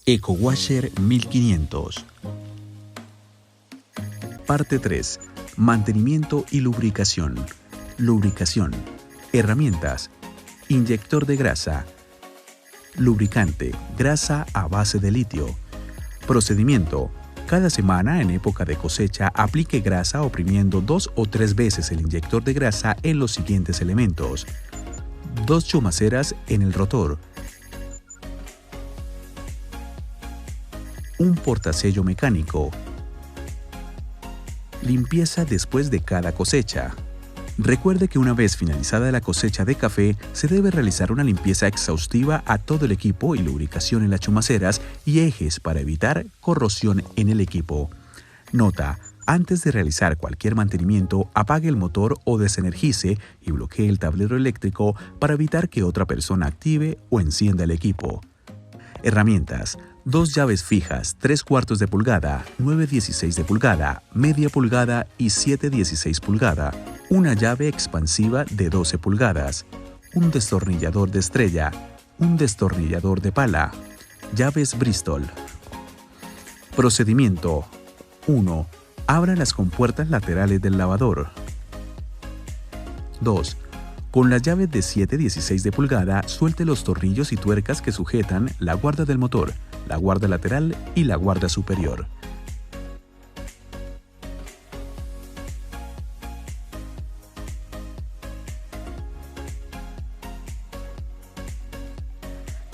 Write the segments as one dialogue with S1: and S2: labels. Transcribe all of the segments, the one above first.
S1: EcoWasher 1500. Parte 3. Mantenimiento y lubricación. Lubricación. Herramientas. Inyector de grasa. Lubricante. Grasa a base de litio. Procedimiento. Cada semana, en época de cosecha, aplique grasa oprimiendo 2 o 3 veces el inyector de grasa en los siguientes elementos. 2 chumaceras en el rotor. Un portasello mecánico. Limpieza después de cada cosecha. Recuerde que una vez finalizada la cosecha de café, se debe realizar una limpieza exhaustiva a todo el equipo y lubricación en las chumaceras y ejes para evitar corrosión en el equipo. Nota: antes de realizar cualquier mantenimiento, apague el motor o desenergice y bloquee el tablero eléctrico para evitar que otra persona active o encienda el equipo. Herramientas: 2 llaves fijas 3/4 de pulgada, 9/16 de pulgada, media pulgada y 7/16 pulgada, una llave expansiva de 12 pulgadas, un destornillador de estrella, un destornillador de pala, llaves Bristol. Procedimiento: 1. Abra las compuertas laterales del lavador. 2. Con la llave de 7/16 de pulgada, suelte los tornillos y tuercas que sujetan la guarda del motor, la guarda lateral y la guarda superior.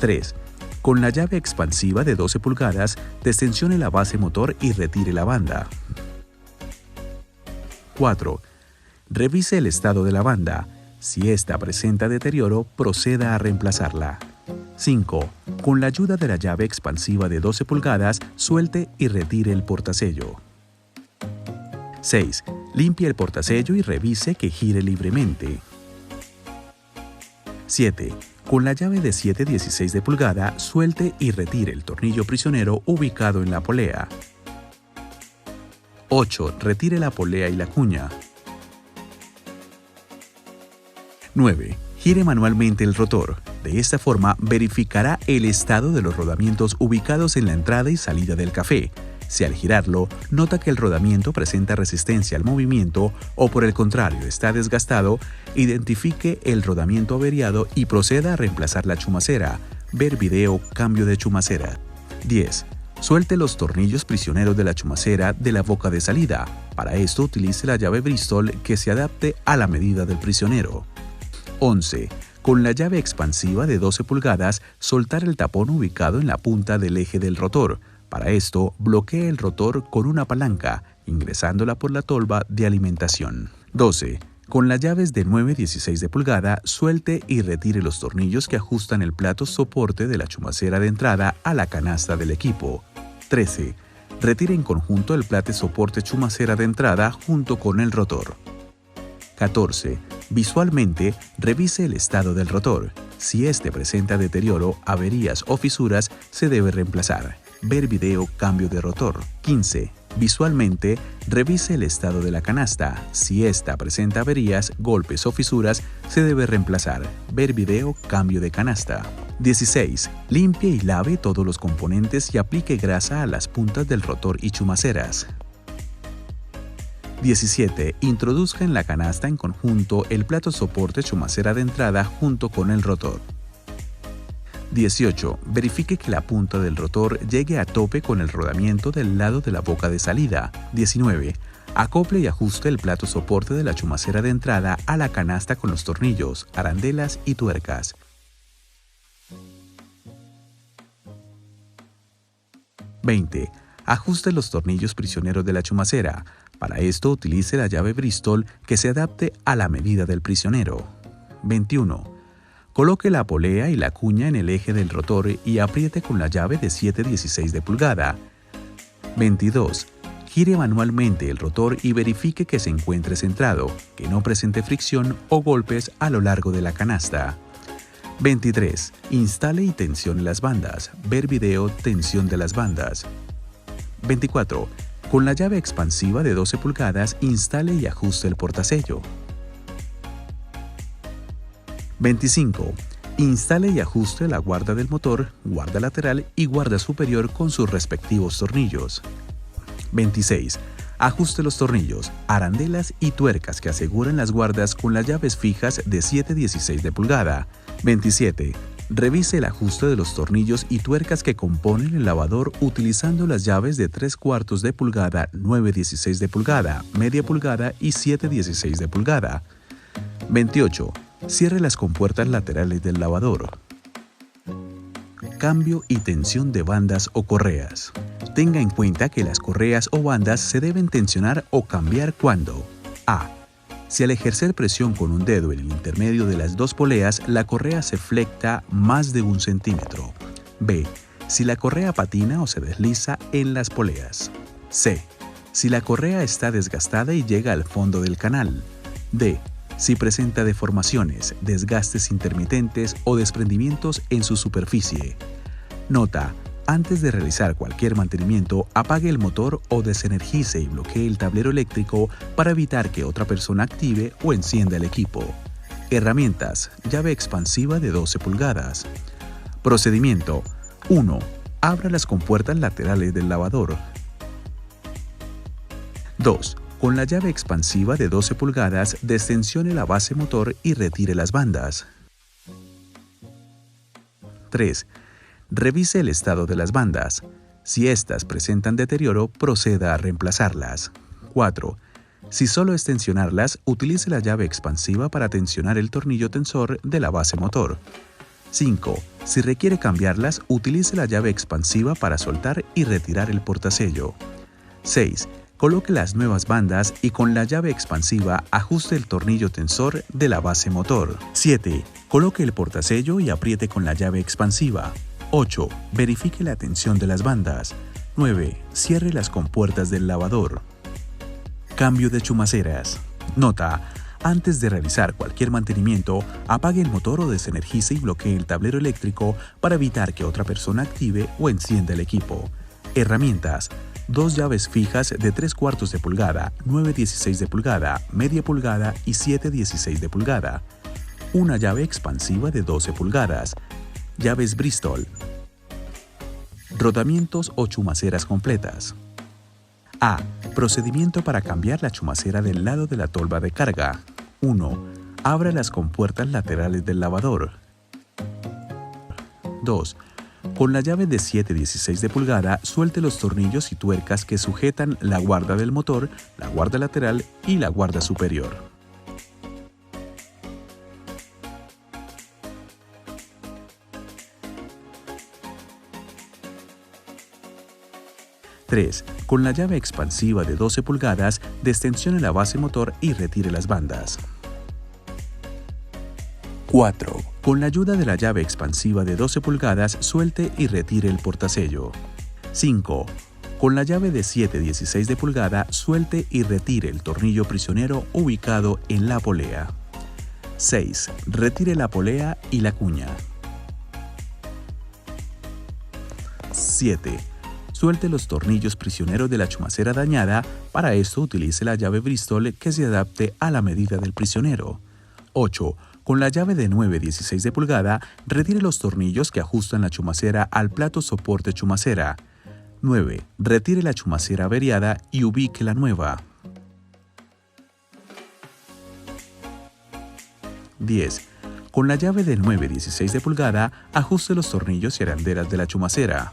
S1: (3) Con la llave expansiva de 12 pulgadas, destensione la base motor y retire la banda. 4. Revise el estado de la banda. Si ésta presenta deterioro, proceda a reemplazarla. 5. Con la ayuda de la llave expansiva de 12 pulgadas, suelte y retire el portasello. 6. Limpie el portasello y revise que gire libremente. 7. Con la llave de 7/16 de pulgada, suelte y retire el tornillo prisionero ubicado en la polea. 8. Retire la polea y la cuña. 9. Gire manualmente el rotor. De esta forma, verificará el estado de los rodamientos ubicados en la entrada y salida del café. Si al girarlo, nota que el rodamiento presenta resistencia al movimiento o por el contrario está desgastado, identifique el rodamiento averiado y proceda a reemplazar la chumacera. Ver video cambio de chumacera. 10. Suelte los tornillos prisioneros de la chumacera de la boca de salida. Para esto utilice la llave Bristol que se adapte a la medida del prisionero. 11. Con la llave expansiva de 12 pulgadas, soltar el tapón ubicado en la punta del eje del rotor. Para esto, bloquee el rotor con una palanca, ingresándola por la tolva de alimentación. 12. Con las llaves de 9/16 de pulgada, suelte y retire los tornillos que ajustan el plato soporte de la chumacera de entrada a la canasta del equipo. 13. Retire en conjunto el plato soporte chumacera de entrada junto con el rotor. 14. Visualmente, revise el estado del rotor. Si este presenta deterioro, averías o fisuras, se debe reemplazar. Ver video cambio de rotor. 15. Visualmente, revise el estado de la canasta. Si esta presenta averías, golpes o fisuras, se debe reemplazar. Ver video cambio de canasta. 16. Limpie y lave todos los componentes y aplique grasa a las puntas del rotor y chumaceras. 17. Introduzca en la canasta en conjunto el plato soporte chumacera de entrada junto con el rotor. 18. Verifique que la punta del rotor llegue a tope con el rodamiento del lado de la boca de salida. 19. Acople y ajuste el plato soporte de la chumacera de entrada a la canasta con los tornillos, arandelas y tuercas. 20. Ajuste los tornillos prisioneros de la chumacera. Para esto utilice la llave Bristol que se adapte a la medida del prisionero. 21. Coloque la polea y la cuña en el eje del rotor y apriete con la llave de 7/16 de pulgada. 22. Gire manualmente el rotor y verifique que se encuentre centrado, que no presente fricción o golpes a lo largo de la canasta. 23. Instale y tensione las bandas. Ver video tensión de las bandas. 24. Con la llave expansiva de 12 pulgadas, instale y ajuste el portasello. 25. Instale y ajuste la guarda del motor, guarda lateral y guarda superior con sus respectivos tornillos. 26. Ajuste los tornillos, arandelas y tuercas que aseguran las guardas con las llaves fijas de 7/16 de pulgada. 27. Revise el ajuste de los tornillos y tuercas que componen el lavador utilizando las llaves de 3/4 de pulgada, 9/16 de pulgada, media pulgada y 7/16 de pulgada. 28. Cierre las compuertas laterales del lavador. Cambio y tensión de bandas o correas. Tenga en cuenta que las correas o bandas se deben tensionar o cambiar cuando a. Si al ejercer presión con un dedo en el intermedio de las dos poleas, la correa se flecta más de 1 centímetro. B. Si la correa patina o se desliza en las poleas. C. Si la correa está desgastada y llega al fondo del canal. D. Si presenta deformaciones, desgastes intermitentes o desprendimientos en su superficie. Nota: antes de realizar cualquier mantenimiento, apague el motor o desenergice y bloquee el tablero eléctrico para evitar que otra persona active o encienda el equipo. Herramientas: llave expansiva de 12 pulgadas. Procedimiento: 1. Abra las compuertas laterales del lavador. 2. Con la llave expansiva de 12 pulgadas, destensione la base motor y retire las bandas. 3. Revise el estado de las bandas. Si éstas presentan deterioro, proceda a reemplazarlas. 4. Si solo es tensionarlas, utilice la llave expansiva para tensionar el tornillo tensor de la base motor. 5. Si requiere cambiarlas, utilice la llave expansiva para soltar y retirar el portasello. 6. Coloque las nuevas bandas y con la llave expansiva ajuste el tornillo tensor de la base motor. 7. Coloque el portasello y apriete con la llave expansiva. 8. Verifique la tensión de las bandas. 9. Cierre las compuertas del lavador. Cambio de chumaceras. Nota: antes de realizar cualquier mantenimiento, apague el motor o desenergice y bloquee el tablero eléctrico para evitar que otra persona active o encienda el equipo. Herramientas: 2 llaves fijas de 3/4 de pulgada, 9/16 de pulgada, media pulgada y 7/16 de pulgada. Una llave expansiva de 12 pulgadas. Llaves Bristol. Rodamientos o chumaceras completas. A. Procedimiento para cambiar la chumacera del lado de la tolva de carga. 1. Abra las compuertas laterales del lavador. 2. Con la llave de 7/16 de pulgada, suelte los tornillos y tuercas que sujetan la guarda del motor, la guarda lateral y la guarda superior. 3. Con la llave expansiva de 12 pulgadas, destensione la base motor y retire las bandas. 4. Con la ayuda de la llave expansiva de 12 pulgadas, suelte y retire el portasello. 5. Con la llave de 7/16 de pulgada, suelte y retire el tornillo prisionero ubicado en la polea. 6. Retire la polea y la cuña. 7. Suelte los tornillos prisioneros de la chumacera dañada. Para esto utilice la llave Bristol que se adapte a la medida del prisionero. 8. Con la llave de 9/16 de pulgada, retire los tornillos que ajustan la chumacera al plato soporte chumacera. 9. Retire la chumacera averiada y ubique la nueva. 10. Con la llave de 9/16 de pulgada, ajuste los tornillos y arandelas de la chumacera.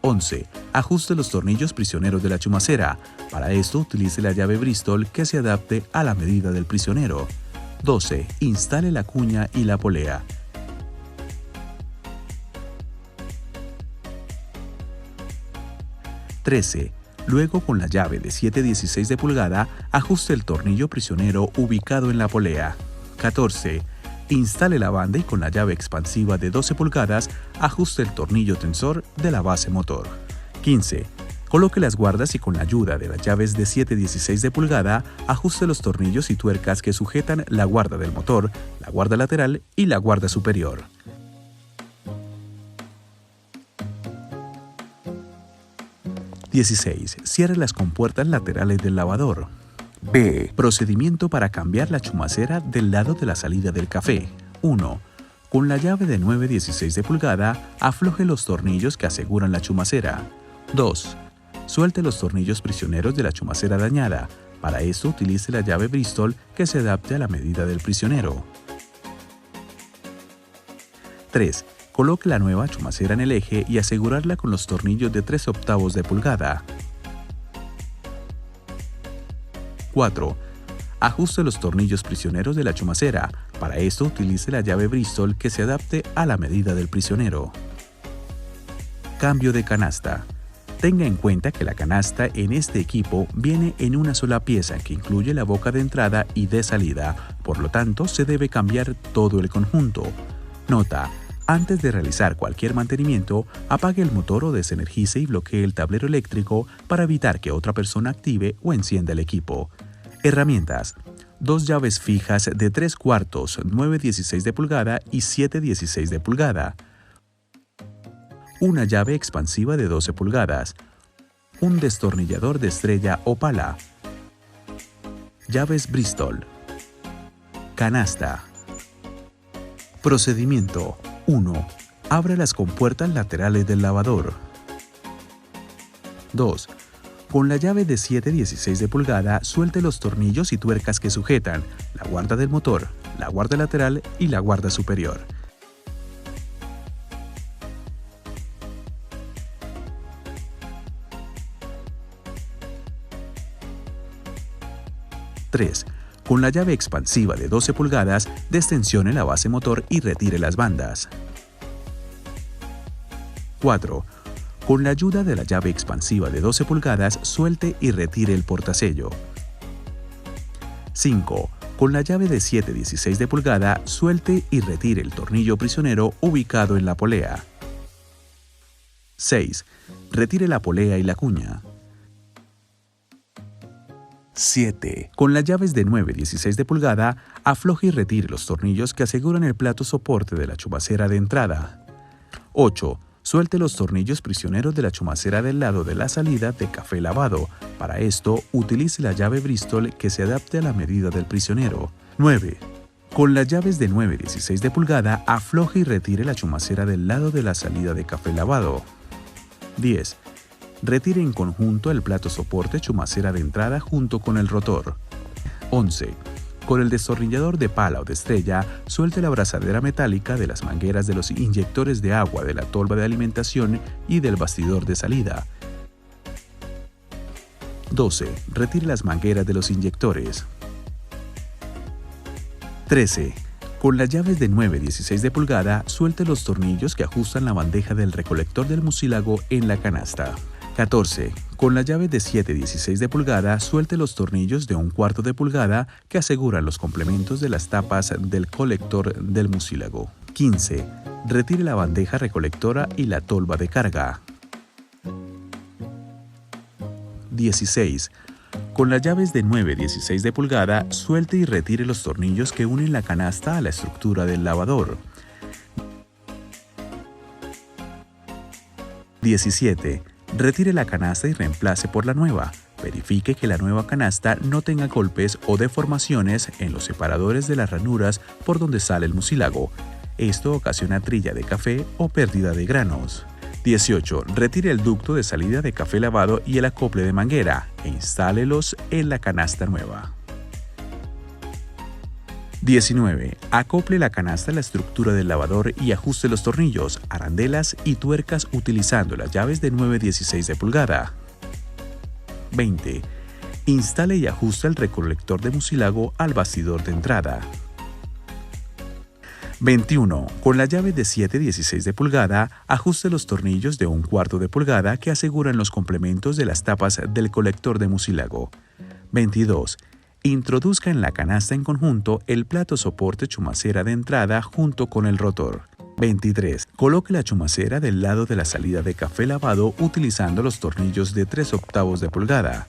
S1: 11. Ajuste los tornillos prisioneros de la chumacera. Para esto utilice la llave Bristol que se adapte a la medida del prisionero. 12. Instale la cuña y la polea. 13. Luego, con la llave de 7/16 de pulgada, ajuste el tornillo prisionero ubicado en la polea. 14. Instale la banda y con la llave expansiva de 12 pulgadas, ajuste el tornillo tensor de la base motor. 15. Coloque las guardas y con la ayuda de las llaves de 7/16 de pulgada, ajuste los tornillos y tuercas que sujetan la guarda del motor, la guarda lateral y la guarda superior. 16. Cierre las compuertas laterales del lavador. B. Procedimiento para cambiar la chumacera del lado de la salida del café. 1. Con la llave de 9/16 de pulgada, afloje los tornillos que aseguran la chumacera. 2. Suelte los tornillos prisioneros de la chumacera dañada. Para esto utilice la llave Bristol que se adapte a la medida del prisionero. 3. Coloque la nueva chumacera en el eje y asegurarla con los tornillos de 3/8 de pulgada. 4. Ajuste los tornillos prisioneros de la chumacera. Para esto utilice la llave Bristol que se adapte a la medida del prisionero. Cambio de canasta. Tenga en cuenta que la canasta en este equipo viene en una sola pieza que incluye la boca de entrada y de salida, por lo tanto se debe cambiar todo el conjunto. Nota: antes de realizar cualquier mantenimiento, apague el motor o desenergice y bloquee el tablero eléctrico para evitar que otra persona active o encienda el equipo. Herramientas: 2 llaves fijas de 3/4, 9/16 de pulgada y 7/16 de pulgada. Una llave expansiva de 12 pulgadas. Un destornillador de estrella o pala. Llaves Bristol. Canasta. Procedimiento: 1. Abra las compuertas laterales del lavador. 2. Con la llave de 7/16 de pulgada, suelte los tornillos y tuercas que sujetan la guarda del motor, la guarda lateral y la guarda superior. 3. Con la llave expansiva de 12 pulgadas, destensione la base motor y retire las bandas. 4. Con la ayuda de la llave expansiva de 12 pulgadas, suelte y retire el portasello. 5. Con la llave de 7/16 de pulgada, suelte y retire el tornillo prisionero ubicado en la polea. 6. Retire la polea y la cuña. 7. Con las llaves de 9/16 de pulgada, afloje y retire los tornillos que aseguran el plato soporte de la chumacera de entrada. 8. Suelte los tornillos prisioneros de la chumacera del lado de la salida de café lavado. Para esto, utilice la llave Bristol que se adapte a la medida del prisionero. 9. Con las llaves de 9/16 de pulgada, afloje y retire la chumacera del lado de la salida de café lavado. 10. Retire en conjunto el plato soporte chumacera de entrada junto con el rotor. 11. Con el destornillador de pala o de estrella, suelte la abrazadera metálica de las mangueras de los inyectores de agua de la tolva de alimentación y del bastidor de salida. 12. Retire las mangueras de los inyectores. 13. Con las llaves de 9/16 de pulgada, suelte los tornillos que ajustan la bandeja del recolector del mucílago en la canasta. 14. Con la llave de 7/16 de pulgada, suelte los tornillos de 1/4 de pulgada que aseguran los complementos de las tapas del colector del mucílago. 15. Retire la bandeja recolectora y la tolva de carga. 16. Con las llaves de 9/16 de pulgada, suelte y retire los tornillos que unen la canasta a la estructura del lavador. 17. Retire la canasta y reemplace por la nueva. Verifique que la nueva canasta no tenga golpes o deformaciones en los separadores de las ranuras por donde sale el mucílago. Esto ocasiona trilla de café o pérdida de granos. 18. Retire el ducto de salida de café lavado y el acople de manguera e instálelos en la canasta nueva. 19. Acople la canasta a la estructura del lavador y ajuste los tornillos, arandelas y tuercas utilizando las llaves de 9/16 de pulgada. 20. Instale y ajuste el recolector de mucílago al bastidor de entrada. 21. Con la llave de 7/16 de pulgada, ajuste los tornillos de 1/4 de pulgada que aseguran los complementos de las tapas del colector de mucílago. 22. Introduzca en la canasta en conjunto el plato soporte chumacera de entrada junto con el rotor. 23. Coloque la chumacera del lado de la salida de café lavado utilizando los tornillos de 3/8 de pulgada.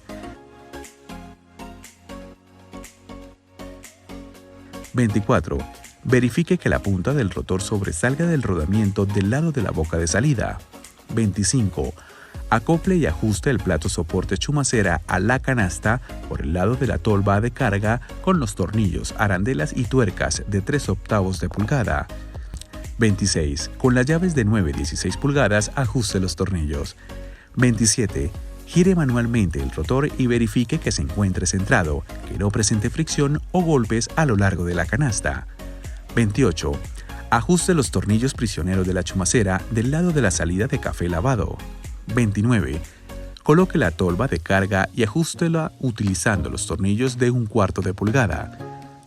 S1: 24. Verifique que la punta del rotor sobresalga del rodamiento del lado de la boca de salida. 25. Acople y ajuste el plato soporte chumacera a la canasta por el lado de la tolva de carga con los tornillos, arandelas y tuercas de 3/8 de pulgada. 26. Con las llaves de 9 a 16 pulgadas, ajuste los tornillos. 27. Gire manualmente el rotor y verifique que se encuentre centrado, que no presente fricción o golpes a lo largo de la canasta. 28. Ajuste los tornillos prisioneros de la chumacera del lado de la salida de café lavado. 29. Coloque la tolva de carga y ajústela utilizando los tornillos de 1/4 de pulgada.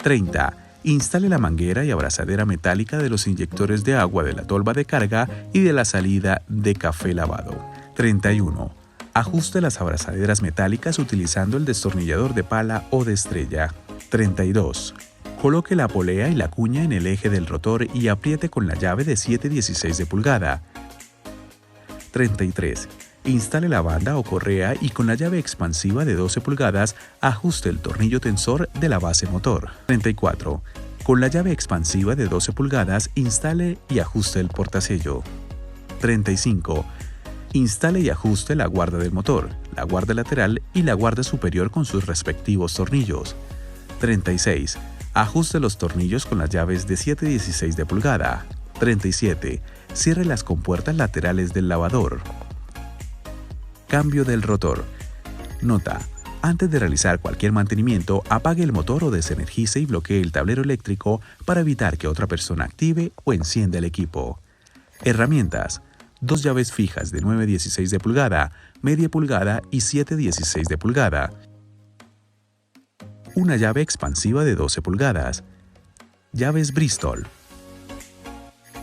S1: 30. Instale la manguera y abrazadera metálica de los inyectores de agua de la tolva de carga y de la salida de café lavado. 31. Ajuste las abrazaderas metálicas utilizando el destornillador de pala o de estrella. 32. Coloque la polea y la cuña en el eje del rotor y apriete con la llave de 7/16 de pulgada. 33. Instale la banda o correa y con la llave expansiva de 12 pulgadas ajuste el tornillo tensor de la base motor. 34. Con la llave expansiva de 12 pulgadas instale y ajuste el portasello. 35. Instale y ajuste la guarda del motor, la guarda lateral y la guarda superior con sus respectivos tornillos. 36. Ajuste los tornillos con las llaves de 7/16 de pulgada. 37. Cierre las compuertas laterales del lavador. Cambio del rotor. Nota: antes de realizar cualquier mantenimiento, apague el motor o desenergice y bloquee el tablero eléctrico para evitar que otra persona active o encienda el equipo. Herramientas: 2 llaves fijas de 9/16 de pulgada, media pulgada y 7/16 de pulgada. Una llave expansiva de 12 pulgadas. Llaves Bristol.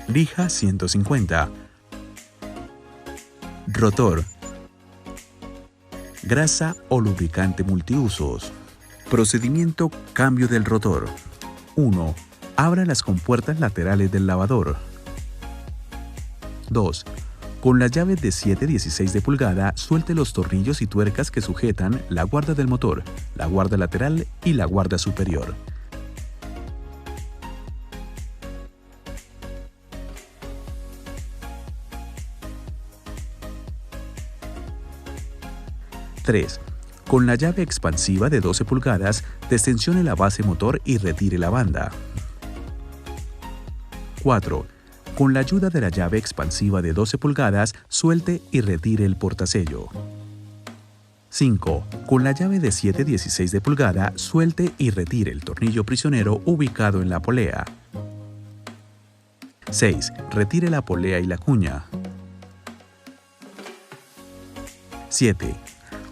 S1: Lija 150. Rotor. Grasa o lubricante multiusos. Procedimiento: cambio del rotor. 1. Abra las compuertas laterales del lavador. 2. Con las llaves de 7/16 de pulgada, suelte los tornillos y tuercas que sujetan la guarda del motor, la guarda lateral y la guarda superior. (3) Con la llave expansiva de 12 pulgadas, destensione la base motor y retire la banda. 4. Con la ayuda de la llave expansiva de 12 pulgadas, suelte y retire el portasello. 5. Con la llave de 7/16 de pulgada, suelte y retire el tornillo prisionero ubicado en la polea. 6. Retire la polea y la cuña. 7.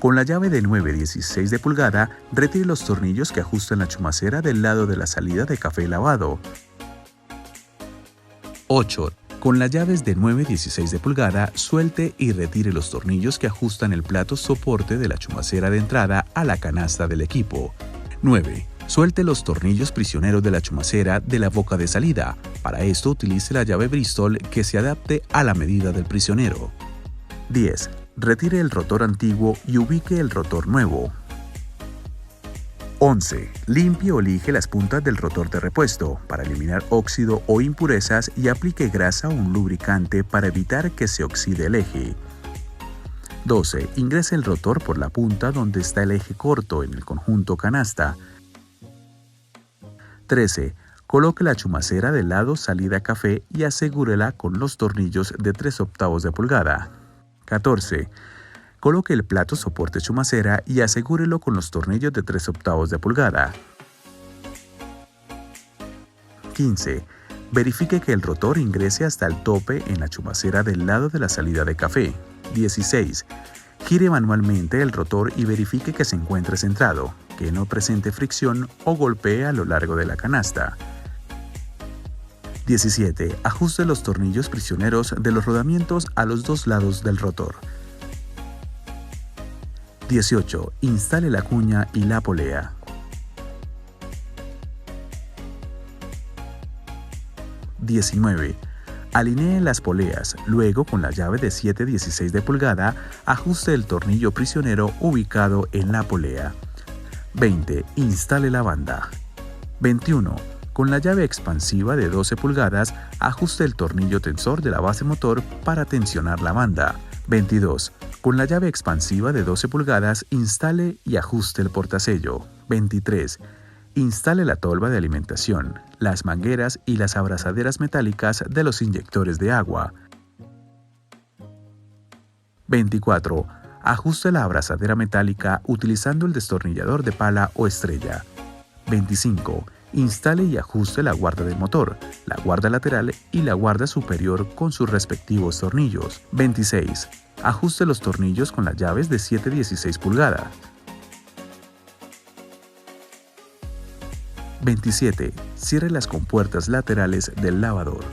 S1: Con la llave de 9/16 de pulgada, retire los tornillos que ajustan la chumacera del lado de la salida de café lavado. 8. Con las llaves de 9/16 de pulgada, suelte y retire los tornillos que ajustan el plato soporte de la chumacera de entrada a la canasta del equipo. 9. Suelte los tornillos prisioneros de la chumacera de la boca de salida. Para esto utilice la llave Bristol que se adapte a la medida del prisionero. 10. Retire el rotor antiguo y ubique el rotor nuevo. 11. Limpie o lije las puntas del rotor de repuesto para eliminar óxido o impurezas y aplique grasa o un lubricante para evitar que se oxide el eje. 12. Ingrese el rotor por la punta donde está el eje corto en el conjunto canasta. 13. Coloque la chumacera del lado salida café y asegúrela con los tornillos de 3/8 de pulgada. 14. Coloque el plato soporte chumacera y asegúrelo con los tornillos de 3/8 de pulgada. 15. Verifique que el rotor ingrese hasta el tope en la chumacera del lado de la salida de café. 16. Gire manualmente el rotor y verifique que se encuentre centrado, que no presente fricción o golpee a lo largo de la canasta. 17. Ajuste los tornillos prisioneros de los rodamientos a los 2 lados del rotor. 18. Instale la cuña y la polea. 19. Alinee las poleas, luego con la llave de 7/16 de pulgada, ajuste el tornillo prisionero ubicado en la polea. 20. Instale la banda. 21. Con la llave expansiva de 12 pulgadas, ajuste el tornillo tensor de la base motor para tensionar la banda. 22. Con la llave expansiva de 12 pulgadas, instale y ajuste el portasello. 23. Instale la tolva de alimentación, las mangueras y las abrazaderas metálicas de los inyectores de agua. 24. Ajuste la abrazadera metálica utilizando el destornillador de pala o estrella. 25. Instale y ajuste la guarda del motor, la guarda lateral y la guarda superior con sus respectivos tornillos. 26. Ajuste los tornillos con las llaves de 7/16 pulgadas. 27. Cierre las compuertas laterales del lavador.